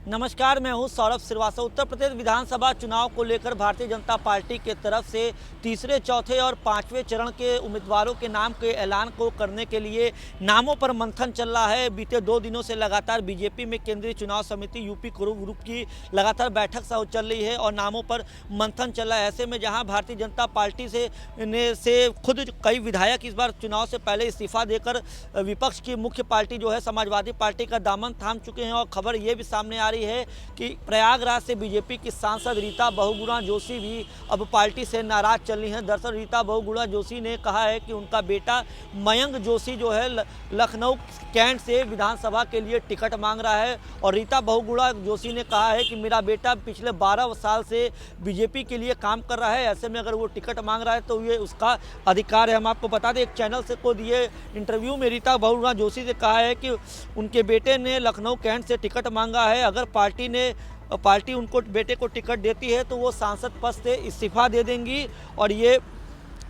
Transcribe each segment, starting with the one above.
नमस्कार, मैं हूं सौरभ श्रीवास्तव। उत्तर प्रदेश विधानसभा चुनाव को लेकर भारतीय जनता पार्टी के तरफ से तीसरे, चौथे और पांचवें चरण के उम्मीदवारों के नाम के ऐलान को करने के लिए नामों पर मंथन चल रहा है। बीते 2 दिनों से लगातार बीजेपी में केंद्रीय चुनाव समिति यूपी कोर ग्रुप की लगातार बैठक चल रही है और नामों पर मंथन चल रहा है। ऐसे में जहां भारतीय जनता पार्टी से खुद कई विधायक इस बार चुनाव से पहले इस्तीफा देकर विपक्ष की मुख्य पार्टी जो है समाजवादी पार्टी का दामन थाम चुके हैं और खबर ये भी सामने आ रही है कि प्रयागराज से बीजेपी की सांसद रीता बहुगुणा जोशी भी अब पार्टी से नाराज चल रही हैं। दरअसल रीता बहुगुणा जोशी ने कहा है कि उनका बेटा मयंक जोशी जो है लखनऊ कैंट से विधानसभा के लिए टिकट मांग रहा है और रीता बहुगुणा जोशी ने कहा है कि मेरा बेटा पिछले 12 साल से बीजेपी के लिए काम कर रहा है। ऐसे में अगर वो टिकट मांग रहा है तो ये उसका अधिकार है। हम आपको बता दें, एक चैनल से को दिए इंटरव्यू में रीता बहुगुणा जोशी ने कहा है कि उनके बेटे ने लखनऊ कैंट से टिकट मांगा है। अगर पार्टी उनको बेटे को टिकट देती है तो वो सांसद पद से इस्तीफा दे देंगी और ये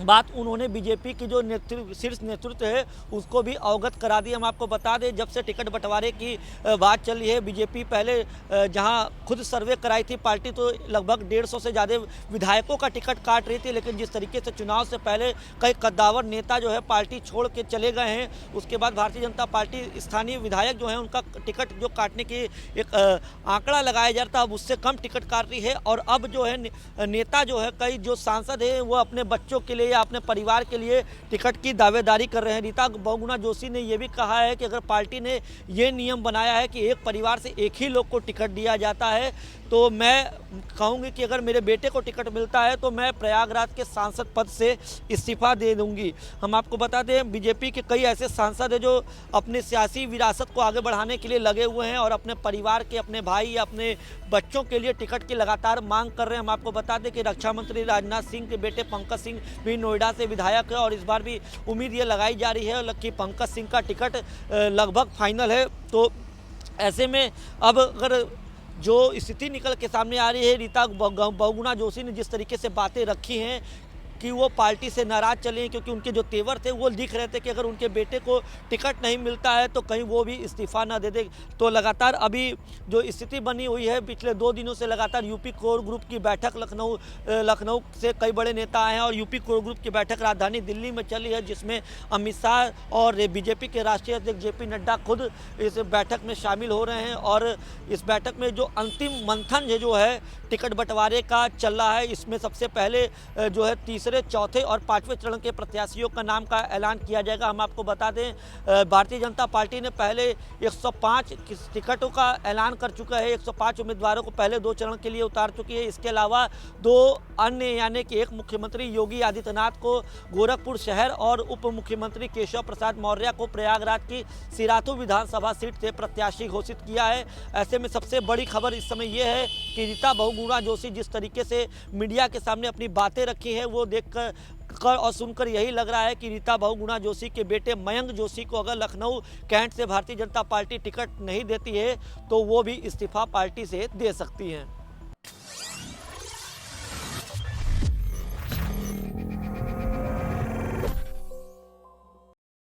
बात उन्होंने बीजेपी की जो शीर्ष नेतृत्व है उसको भी अवगत करा दी। हम आपको बता दें, जब से टिकट बंटवारे की बात चल रही है, बीजेपी पहले जहां खुद सर्वे कराई थी पार्टी तो लगभग 150 से ज़्यादा विधायकों का टिकट काट रही थी, लेकिन जिस तरीके से चुनाव से पहले कई कद्दावर नेता जो है पार्टी छोड़ के चले गए हैं, उसके बाद भारतीय जनता पार्टी स्थानीय विधायक जो हैं उनका टिकट जो काटने की एक आंकड़ा लगाया जा रहा था, अब उससे कम टिकट काट रही है। और अब जो है नेता जो है कई जो सांसद हैं वो अपने बच्चों के लिए या अपने परिवार के लिए टिकट की दावेदारी कर रहे हैं। रीता बहुगुणा जोशी ने यह भी कहा है कि अगर पार्टी ने ये नियम बनाया है कि एक परिवार से एक ही लोग को टिकट दिया जाता है तो मैं कहूँगी कि अगर मेरे बेटे को टिकट मिलता है तो मैं प्रयागराज के सांसद पद से इस्तीफा दे दूंगी। हम आपको बता दें, बीजेपी के कई ऐसे सांसद हैं जो अपने सियासी विरासत को आगे बढ़ाने के लिए लगे हुए हैं और अपने परिवार के, अपने भाई या अपने बच्चों के लिए टिकट की लगातार मांग कर रहे हैं। हम आपको बता दें कि रक्षा मंत्री राजनाथ सिंह के बेटे पंकज सिंह भी नोएडा से विधायक है और इस बार भी उम्मीद ये लगाई जा रही है कि पंकज सिंह का टिकट लगभग फाइनल है। तो ऐसे में अब अगर जो स्थिति निकल के सामने आ रही है, रीता बहुगुणा जोशी ने जिस तरीके से बातें रखी हैं कि वो पार्टी से नाराज चले हैं, क्योंकि उनके जो तेवर थे वो दिख रहे थे कि अगर उनके बेटे को टिकट नहीं मिलता है तो कहीं वो भी इस्तीफा ना दे दे। तो लगातार अभी जो स्थिति बनी हुई है, पिछले 2 दिनों से लगातार यूपी कोर ग्रुप की बैठक लखनऊ से कई बड़े नेता आए हैं और यूपी कोर ग्रुप की बैठक राजधानी दिल्ली में चली है, जिसमें अमित शाह और बीजेपी के राष्ट्रीय अध्यक्ष जेपी नड्डा खुद इस बैठक में शामिल हो रहे हैं। और इस बैठक में जो अंतिम मंथन जो है टिकट बंटवारे का चल रहा है, इसमें सबसे पहले जो है तीसरे, चौथे और पांचवें चरण के प्रत्याशियों का नाम का ऐलान किया जाएगा। हम आपको बता दें, भारतीय जनता पार्टी ने पहले 105 टिकटों का ऐलान कर चुका है, 105 उम्मीदवारों को पहले 2 चरण के लिए उतार चुकी है। इसके अलावा 2 अन्य यानी कि एक मुख्यमंत्री योगी आदित्यनाथ को गोरखपुर शहर और उप मुख्यमंत्री केशव प्रसाद मौर्य को प्रयागराज की सिराथू विधानसभा सीट से प्रत्याशी घोषित किया है। ऐसे में सबसे बड़ी खबर इस समय यह है कि रीता बहुगुणा जोशी जिस तरीके से मीडिया के सामने अपनी बातें रखी है वो देख कर और सुनकर यही लग रहा है कि रीता बहुगुणा जोशी के बेटे मयंक जोशी को अगर लखनऊ कैंट से भारतीय जनता पार्टी टिकट नहीं देती है तो वो भी इस्तीफा पार्टी से दे सकती हैं।